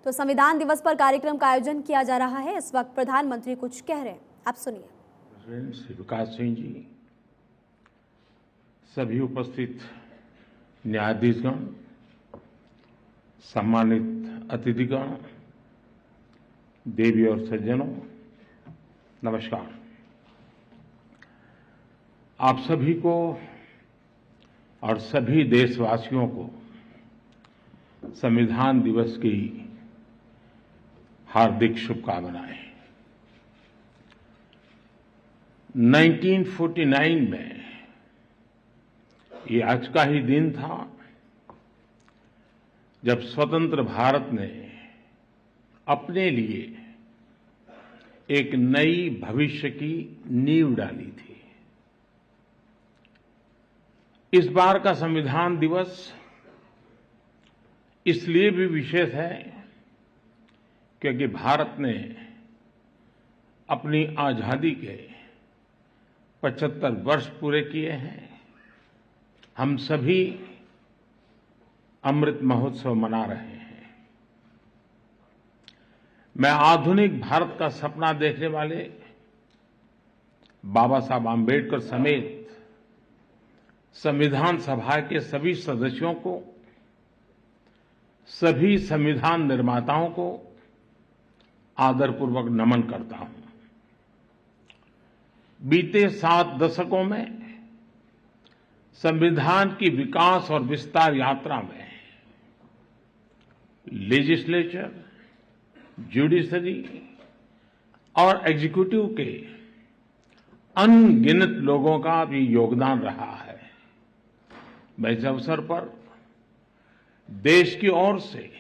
तो संविधान दिवस पर कार्यक्रम का आयोजन किया जा रहा है। इस वक्त प्रधानमंत्री कुछ कह रहे हैं, आप सुनिए। श्री विकास सिंह जी, सभी उपस्थित न्यायाधीशगण, सम्मानित अतिथिगण, देवी और सज्जनों, नमस्कार। आप सभी को और सभी देशवासियों को संविधान दिवस की हार्दिक शुभकामनाएं। 1949 में ये आज का ही दिन था जब स्वतंत्र भारत ने अपने लिए एक नई भविष्य की नींव डाली थी। इस बार का संविधान दिवस इसलिए भी विशेष है क्योंकि भारत ने अपनी आजादी के 75 वर्ष पूरे किए हैं। हम सभी अमृत महोत्सव मना रहे हैं। मैं आधुनिक भारत का सपना देखने वाले बाबा साहब आम्बेडकर समेत संविधान सभा के सभी सदस्यों को, सभी संविधान निर्माताओं को आदरपूर्वक नमन करता हूं। बीते 7 दशकों में संविधान की विकास और विस्तार यात्रा में लेजिस्लेचर, जुडिशरी और एग्जीक्यूटिव के अनगिनत लोगों का भी योगदान रहा है। मैं इस अवसर पर देश की ओर से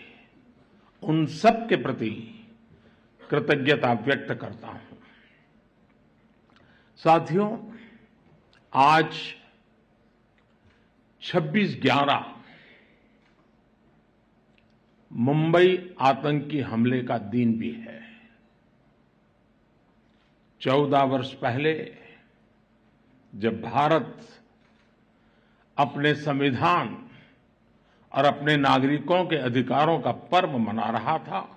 उन सब के प्रति कृतज्ञता व्यक्त करता हूं। साथियों, आज 26/11 मुंबई आतंकी हमले का दिन भी है। 14 वर्ष पहले जब भारत अपने संविधान और अपने नागरिकों के अधिकारों का पर्व मना रहा था,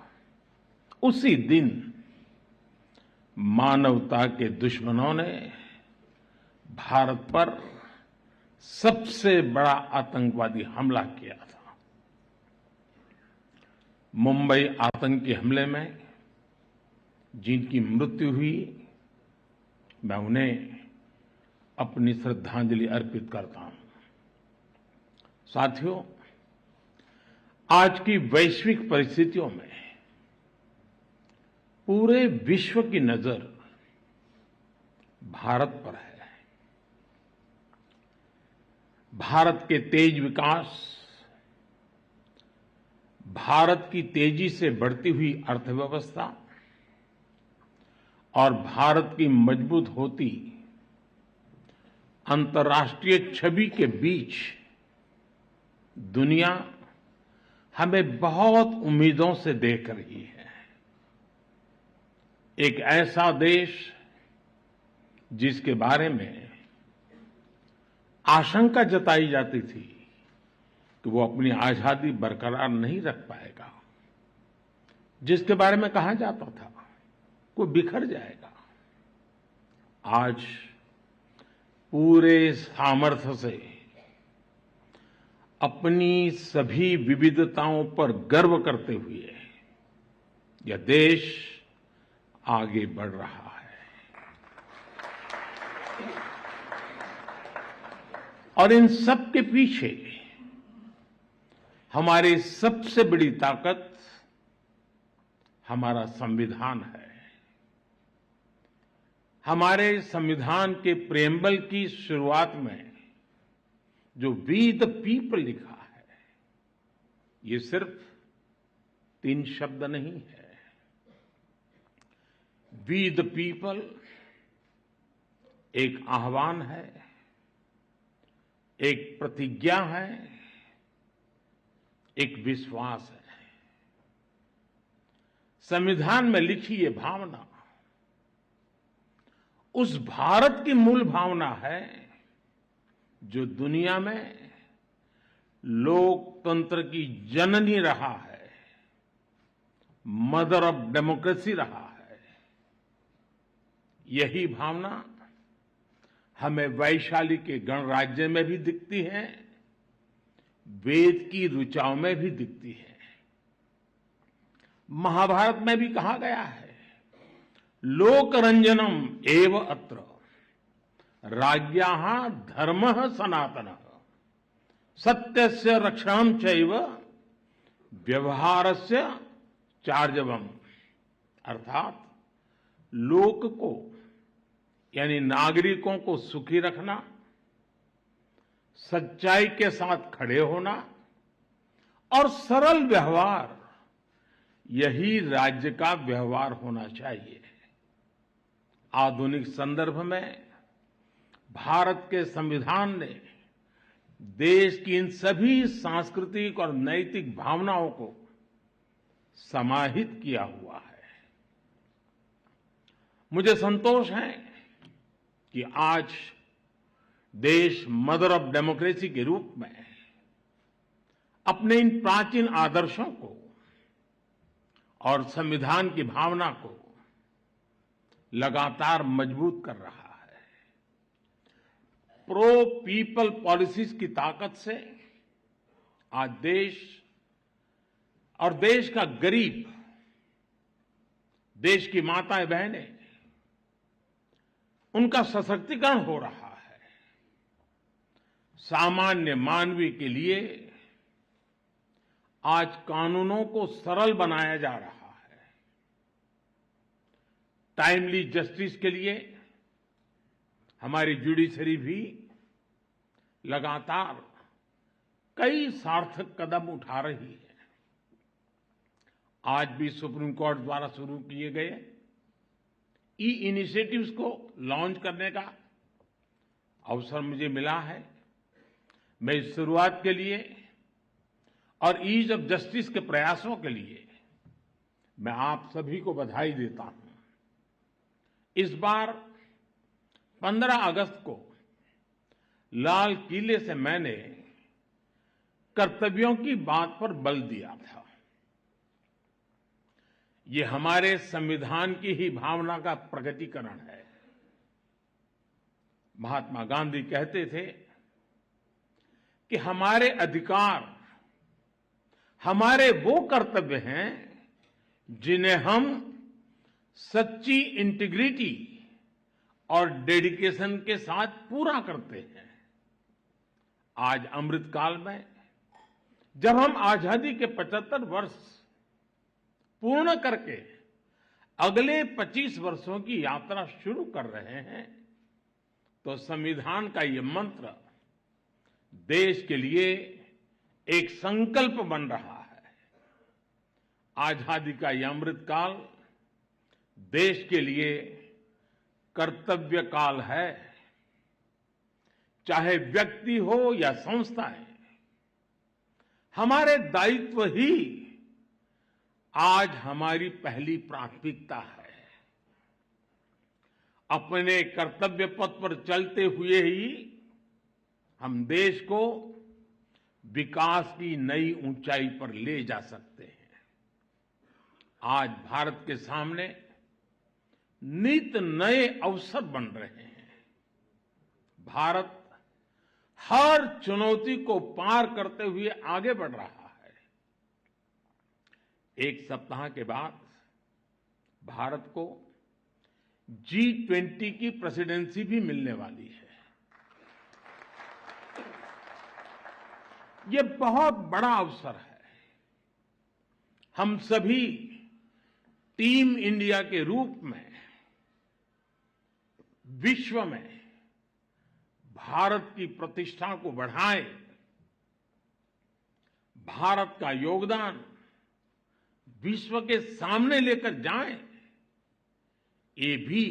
उसी दिन मानवता के दुश्मनों ने भारत पर सबसे बड़ा आतंकवादी हमला किया था। मुंबई आतंकी हमले में जिनकी मृत्यु हुई, मैं उन्हें अपनी श्रद्धांजलि अर्पित करता हूं। साथियों, आज की वैश्विक परिस्थितियों में पूरे विश्व की नजर भारत पर है। भारत के तेज विकास, भारत की तेजी से बढ़ती हुई अर्थव्यवस्था और भारत की मजबूत होती अंतर्राष्ट्रीय छवि के बीच दुनिया हमें बहुत उम्मीदों से देख रही है। एक ऐसा देश जिसके बारे में आशंका जताई जाती थी कि वो अपनी आजादी बरकरार नहीं रख पाएगा, जिसके बारे में कहा जाता था वो बिखर जाएगा, आज पूरे सामर्थ्य से अपनी सभी विविधताओं पर गर्व करते हुए यह देश आगे बढ़ रहा है। और इन सब के पीछे हमारी सबसे बड़ी ताकत हमारा संविधान है। हमारे संविधान के प्रेम्बल की शुरुआत में जो वी द पीपल लिखा है, ये सिर्फ 3 शब्द नहीं है। वी द पीपल एक आह्वान है, एक प्रतिज्ञा है, एक विश्वास है। संविधान में लिखी ये भावना उस भारत की मूल भावना है जो दुनिया में लोकतंत्र की जननी रहा है, मदर ऑफ डेमोक्रेसी रहा है। यही भावना हमें वैशाली के गणराज्य में भी दिखती है, वेद की ऋचाओं में भी दिखती है। महाभारत में भी कहा गया है, लोकरंजनम एव अत्र राज्ञाः धर्मः सनातनः सत्यस्य रक्षणं चैव व्यवहारस्य चार्जवम। अर्थात लोक को यानी नागरिकों को सुखी रखना, सच्चाई के साथ खड़े होना और सरल व्यवहार, यही राज्य का व्यवहार होना चाहिए। आधुनिक संदर्भ में भारत के संविधान ने देश की इन सभी सांस्कृतिक और नैतिक भावनाओं को समाहित किया हुआ है। मुझे संतोष है कि आज देश मदर ऑफ डेमोक्रेसी के रूप में अपने इन प्राचीन आदर्शों को और संविधान की भावना को लगातार मजबूत कर रहा है। प्रो पीपल पॉलिसीज की ताकत से आज देश और देश का गरीब, देश की माताएं बहनें, उनका सशक्तिकरण हो रहा है। सामान्य मानवीय के लिए आज कानूनों को सरल बनाया जा रहा है। टाइमली जस्टिस के लिए हमारी जुडिशरी भी लगातार कई सार्थक कदम उठा रही है। आज भी सुप्रीम कोर्ट द्वारा शुरू किए गए ई इनिशिएटिव्स को लॉन्च करने का अवसर मुझे मिला है। मैं इस शुरुआत के लिए और ईज ऑफ जस्टिस के प्रयासों के लिए मैं आप सभी को बधाई देता हूं। इस बार 15 अगस्त को लाल किले से मैंने कर्तव्यों की बात पर बल दिया था। ये हमारे संविधान की ही भावना का प्रकटीकरण है। महात्मा गांधी कहते थे कि हमारे अधिकार हमारे वो कर्तव्य हैं जिन्हें हम सच्ची इंटीग्रिटी और डेडिकेशन के साथ पूरा करते हैं। आज अमृतकाल में जब हम आजादी के 75 वर्ष पूर्ण करके अगले 25 वर्षों की यात्रा शुरू कर रहे हैं, तो संविधान का ये मंत्र देश के लिए एक संकल्प बन रहा है। आजादी का यह अमृतकाल देश के लिए कर्तव्य काल है। चाहे व्यक्ति हो या संस्थाएं, हमारे दायित्व ही आज हमारी पहली प्राथमिकता है। अपने कर्तव्य पथ पर चलते हुए ही हम देश को विकास की नई ऊंचाई पर ले जा सकते हैं। आज भारत के सामने नित नए अवसर बन रहे हैं। भारत हर चुनौती को पार करते हुए आगे बढ़ रहा है। एक सप्ताह के बाद भारत को G20 की प्रेसिडेंसी भी मिलने वाली है। ये बहुत बड़ा अवसर है। हम सभी टीम इंडिया के रूप में विश्व में भारत की प्रतिष्ठा को बढ़ाएं, भारत का योगदान विश्व के सामने लेकर जाएं, ये भी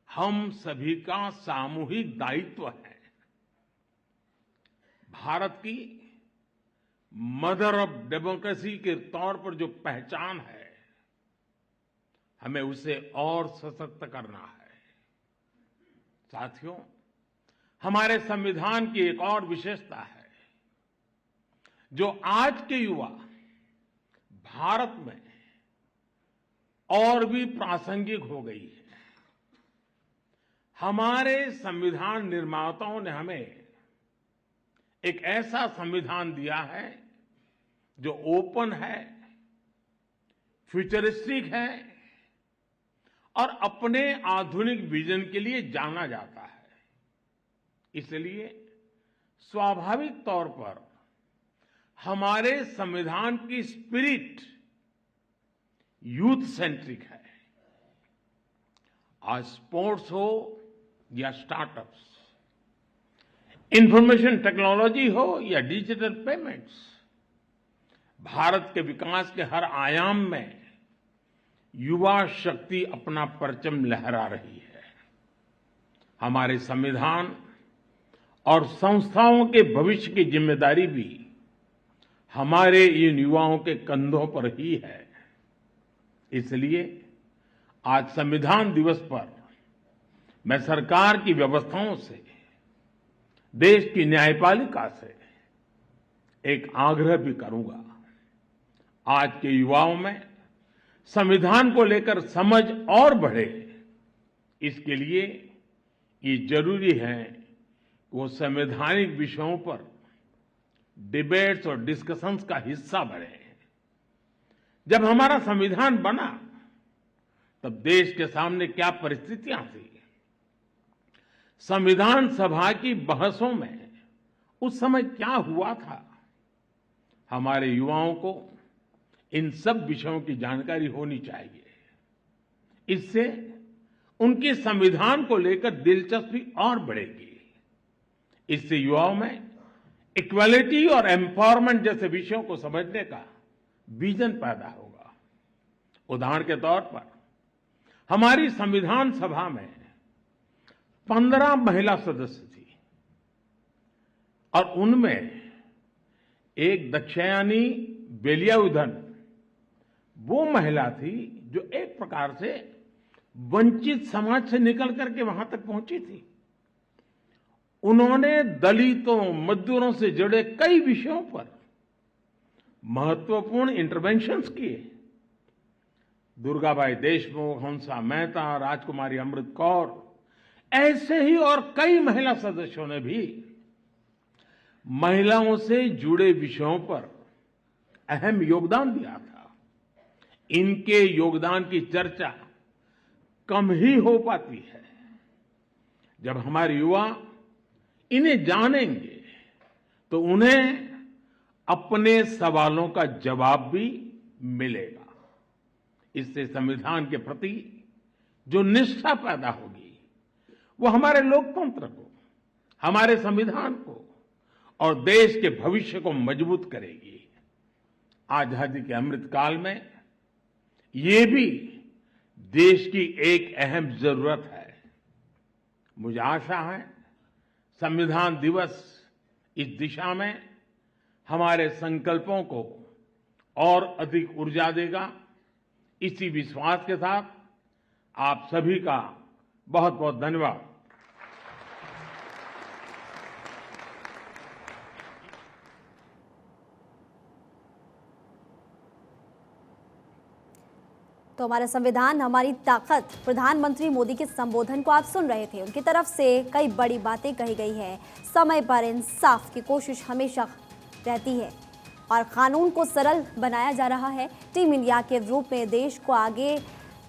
हम सभी का सामूहिक दायित्व है। भारत की मदर ऑफ डेमोक्रेसी के तौर पर जो पहचान है, हमें उसे और सशक्त करना है। साथियों, हमारे संविधान की एक और विशेषता है, जो आज के युवा भारत में और भी प्रासंगिक हो गई है। हमारे संविधान निर्माताओं ने हमें एक ऐसा संविधान दिया है जो ओपन है, फ्यूचरिस्टिक है और अपने आधुनिक विजन के लिए जाना जाता है। इसलिए स्वाभाविक तौर पर हमारे संविधान की स्पिरिट यूथ सेंट्रिक है। आज स्पोर्ट्स हो या स्टार्टअप्स, इंफॉर्मेशन टेक्नोलॉजी हो या डिजिटल पेमेंट्स, भारत के विकास के हर आयाम में युवा शक्ति अपना परचम लहरा रही है। हमारे संविधान और संस्थाओं के भविष्य की जिम्मेदारी भी हमारे इन युवाओं के कंधों पर ही है। इसलिए आज संविधान दिवस पर मैं सरकार की व्यवस्थाओं से, देश की न्यायपालिका से एक आग्रह भी करूंगा। आज के युवाओं में संविधान को लेकर समझ और बढ़े, इसके लिए ये जरूरी है कि वो संवैधानिक विषयों पर डिबेट्स और डिस्कशंस का हिस्सा बने। जब हमारा संविधान बना तब देश के सामने क्या परिस्थितियां थी, संविधान सभा की बहसों में उस समय क्या हुआ था, हमारे युवाओं को इन सब विषयों की जानकारी होनी चाहिए। इससे उनके संविधान को लेकर दिलचस्पी और बढ़ेगी। इससे युवाओं में इक्वालिटी और एम्पावरमेंट जैसे विषयों को समझने का विजन पैदा होगा। उदाहरण के तौर पर हमारी संविधान सभा में 15 महिला सदस्य थी और उनमें एक दक्षयानी बेलियाउधन वो महिला थी जो एक प्रकार से वंचित समाज से निकल करके वहां तक पहुंची थी। उन्होंने दलितों, मजदूरों से जुड़े कई विषयों पर महत्वपूर्ण इंटरवेंशंस किए। दुर्गाबाई देशमुख, हंसा मेहता, राजकुमारी अमृत कौर, ऐसे ही और कई महिला सदस्यों ने भी महिलाओं से जुड़े विषयों पर अहम योगदान दिया था। इनके योगदान की चर्चा कम ही हो पाती है। जब हमारे युवा इन्हें जानेंगे तो उन्हें अपने सवालों का जवाब भी मिलेगा। इससे संविधान के प्रति जो निष्ठा पैदा होगी वो हमारे लोकतंत्र को, हमारे संविधान को और देश के भविष्य को मजबूत करेगी। आजादी के अमृत काल में ये भी देश की एक अहम जरूरत है। मुझे आशा है संविधान दिवस इस दिशा में हमारे संकल्पों को और अधिक ऊर्जा देगा। इसी विश्वास के साथ आप सभी का बहुत बहुत धन्यवाद। तो हमारा संविधान हमारी ताकत, प्रधानमंत्री मोदी के संबोधन को आप सुन रहे थे। उनकी तरफ से कई बड़ी बातें कही गई है। समय पर इंसाफ की कोशिश हमेशा रहती है और कानून को सरल बनाया जा रहा है। टीम इंडिया के रूप में देश को आगे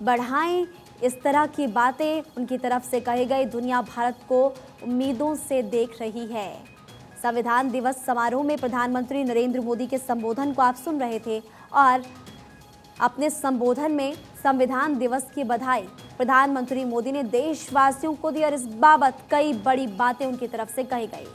बढ़ाएं, इस तरह की बातें उनकी तरफ से कही गई। दुनिया भारत को उम्मीदों से देख रही है। संविधान दिवस समारोह में प्रधानमंत्री नरेंद्र मोदी के संबोधन को आप सुन रहे थे और अपने संबोधन में संविधान दिवस की बधाई प्रधानमंत्री मोदी ने देशवासियों को दी और इस बाबत कई बड़ी बातें उनकी तरफ से कही गई।